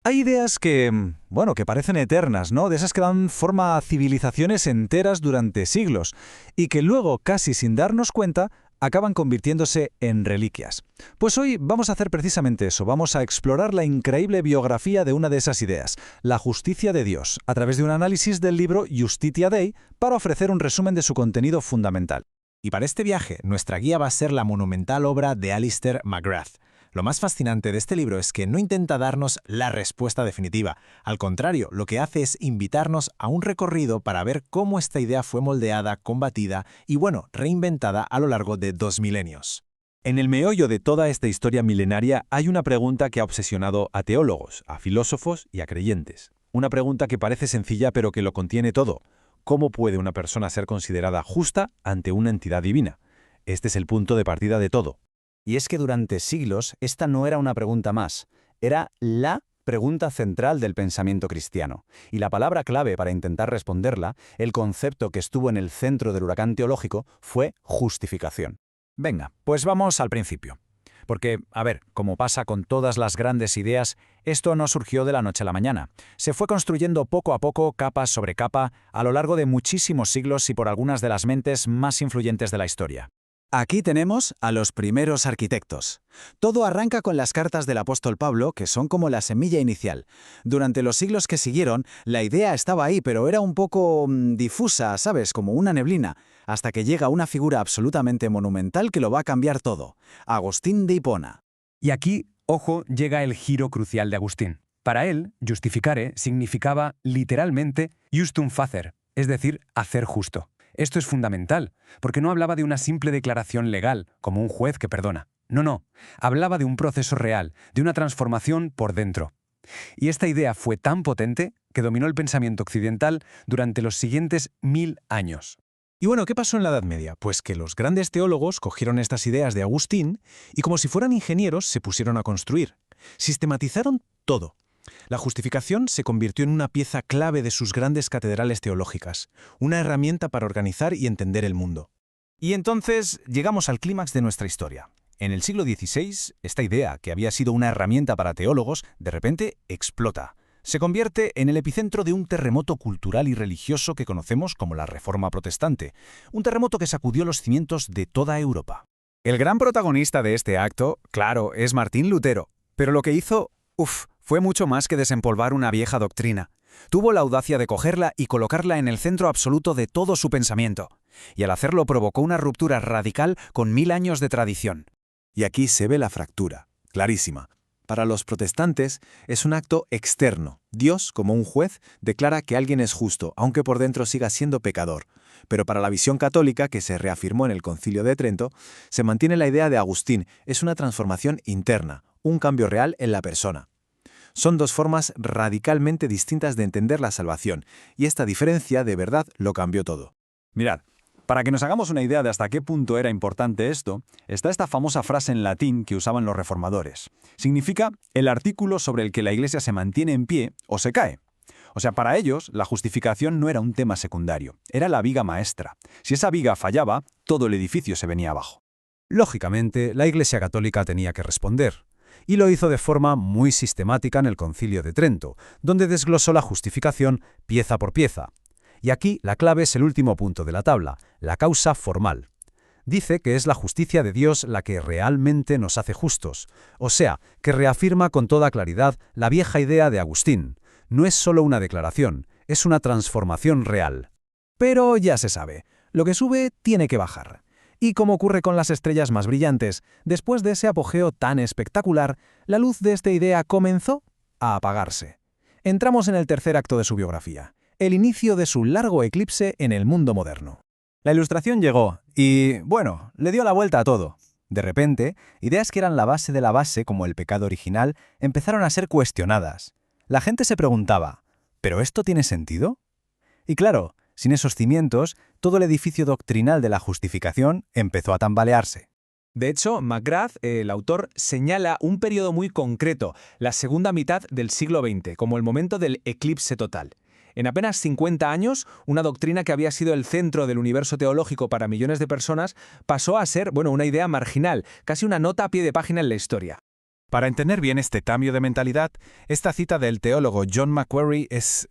Hay ideas que, bueno, que parecen eternas, ¿no? De esas que dan forma a civilizaciones enteras durante siglos y que luego, casi sin darnos cuenta, acaban convirtiéndose en reliquias. Pues hoy vamos a hacer precisamente eso, vamos a explorar la increíble biografía de una de esas ideas, la justicia de Dios, a través de un análisis del libro Justitia Dei, para ofrecer un resumen de su contenido fundamental. Y para este viaje, nuestra guía va a ser la monumental obra de Alister McGrath. Lo más fascinante de este libro es que no intenta darnos la respuesta definitiva. Al contrario, lo que hace es invitarnos a un recorrido para ver cómo esta idea fue moldeada, combatida y, reinventada a lo largo de 2 milenios. En el meollo de toda esta historia milenaria hay una pregunta que ha obsesionado a teólogos, a filósofos y a creyentes. Una pregunta que parece sencilla pero que lo contiene todo. ¿Cómo puede una persona ser considerada justa ante una entidad divina? Este es el punto de partida de todo. Y es que durante siglos esta no era una pregunta más, era la pregunta central del pensamiento cristiano. Y la palabra clave para intentar responderla, el concepto que estuvo en el centro del huracán teológico, fue justificación. Venga, pues vamos al principio. Porque, como pasa con todas las grandes ideas, esto no surgió de la noche a la mañana. Se fue construyendo poco a poco, capa sobre capa, a lo largo de muchísimos siglos y por algunas de las mentes más influyentes de la historia. Aquí tenemos a los primeros arquitectos. Todo arranca con las cartas del apóstol Pablo, que son como la semilla inicial. Durante los siglos que siguieron, la idea estaba ahí, pero era un poco difusa, ¿sabes? Como una neblina, hasta que llega una figura absolutamente monumental que lo va a cambiar todo, Agustín de Hipona. Y aquí, ojo, llega el giro crucial de Agustín. Para él, justificare significaba literalmente justum facer, es decir, hacer justo. Esto es fundamental, porque no hablaba de una simple declaración legal, como un juez que perdona. No, hablaba de un proceso real, de una transformación por dentro. Y esta idea fue tan potente que dominó el pensamiento occidental durante los siguientes 1000 años. Y ¿qué pasó en la Edad Media? Pues que los grandes teólogos cogieron estas ideas de Agustín y como si fueran ingenieros se pusieron a construir. Sistematizaron todo. La justificación se convirtió en una pieza clave de sus grandes catedrales teológicas, una herramienta para organizar y entender el mundo. Y entonces llegamos al clímax de nuestra historia. En el siglo XVI, esta idea, que había sido una herramienta para teólogos, de repente explota. Se convierte en el epicentro de un terremoto cultural y religioso que conocemos como la Reforma Protestante, un terremoto que sacudió los cimientos de toda Europa. El gran protagonista de este acto, claro, es Martín Lutero, pero lo que hizo, fue mucho más que desempolvar una vieja doctrina. Tuvo la audacia de cogerla y colocarla en el centro absoluto de todo su pensamiento. Y al hacerlo provocó una ruptura radical con 1000 años de tradición. Y aquí se ve la fractura, clarísima. Para los protestantes es un acto externo. Dios, como un juez, declara que alguien es justo, aunque por dentro siga siendo pecador. Pero para la visión católica, que se reafirmó en el Concilio de Trento, se mantiene la idea de Agustín. Es una transformación interna, un cambio real en la persona. Son dos formas radicalmente distintas de entender la salvación, y esta diferencia de verdad lo cambió todo. Mirad, para que nos hagamos una idea de hasta qué punto era importante esto, está esta famosa frase en latín que usaban los reformadores. Significa el artículo sobre el que la Iglesia se mantiene en pie o se cae. O sea, para ellos, la justificación no era un tema secundario, era la viga maestra. Si esa viga fallaba, todo el edificio se venía abajo. Lógicamente, la Iglesia Católica tenía que responder. Y lo hizo de forma muy sistemática en el Concilio de Trento, donde desglosó la justificación pieza por pieza. Y aquí la clave es el último punto de la tabla, la causa formal. Dice que es la justicia de Dios la que realmente nos hace justos, o sea, que reafirma con toda claridad la vieja idea de Agustín. No es solo una declaración, es una transformación real. Pero ya se sabe, lo que sube tiene que bajar. Y como ocurre con las estrellas más brillantes, después de ese apogeo tan espectacular, la luz de esta idea comenzó a apagarse. Entramos en el tercer acto de su biografía, el inicio de su largo eclipse en el mundo moderno. La Ilustración llegó y, le dio la vuelta a todo. De repente, ideas que eran la base de la base, como el pecado original, empezaron a ser cuestionadas. La gente se preguntaba, ¿pero esto tiene sentido? Y claro, sin esos cimientos, todo el edificio doctrinal de la justificación empezó a tambalearse. De hecho, McGrath, el autor, señala un periodo muy concreto, la segunda mitad del siglo XX, como el momento del eclipse total. En apenas 50 años, una doctrina que había sido el centro del universo teológico para millones de personas pasó a ser, una idea marginal, casi una nota a pie de página en la historia. Para entender bien este cambio de mentalidad, esta cita del teólogo John Macquarrie es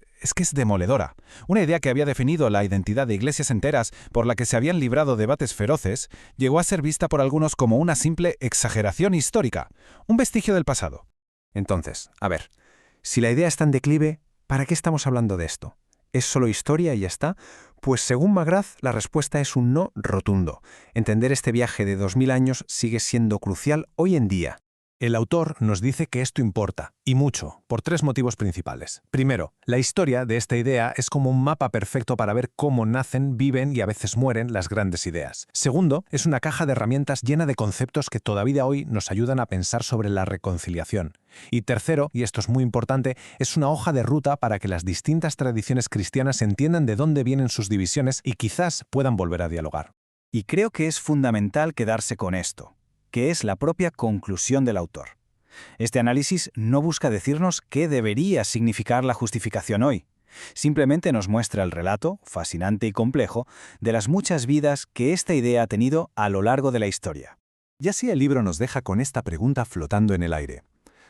demoledora. Una idea que había definido la identidad de iglesias enteras, por la que se habían librado debates feroces, llegó a ser vista por algunos como una simple exageración histórica, un vestigio del pasado. Entonces, a ver, si la idea está en declive, ¿para qué estamos hablando de esto? ¿Es solo historia y ya está? Pues según McGrath, la respuesta es un no rotundo. Entender este viaje de 2000 años sigue siendo crucial hoy en día. El autor nos dice que esto importa, y mucho, por 3 motivos principales. Primero, la historia de esta idea es como un mapa perfecto para ver cómo nacen, viven y a veces mueren las grandes ideas. Segundo, es una caja de herramientas llena de conceptos que todavía hoy nos ayudan a pensar sobre la reconciliación. Y tercero, y esto es muy importante, es una hoja de ruta para que las distintas tradiciones cristianas entiendan de dónde vienen sus divisiones y quizás puedan volver a dialogar. Y creo que es fundamental quedarse con esto, que es la propia conclusión del autor. Este análisis no busca decirnos qué debería significar la justificación hoy. Simplemente nos muestra el relato, fascinante y complejo, de las muchas vidas que esta idea ha tenido a lo largo de la historia. Y así el libro nos deja con esta pregunta flotando en el aire.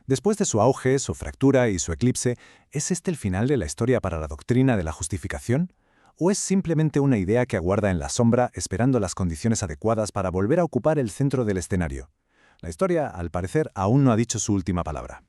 Después de su auge, su fractura y su eclipse, ¿es este el final de la historia para la doctrina de la justificación? ¿O es simplemente una idea que aguarda en la sombra esperando las condiciones adecuadas para volver a ocupar el centro del escenario? La historia, al parecer, aún no ha dicho su última palabra.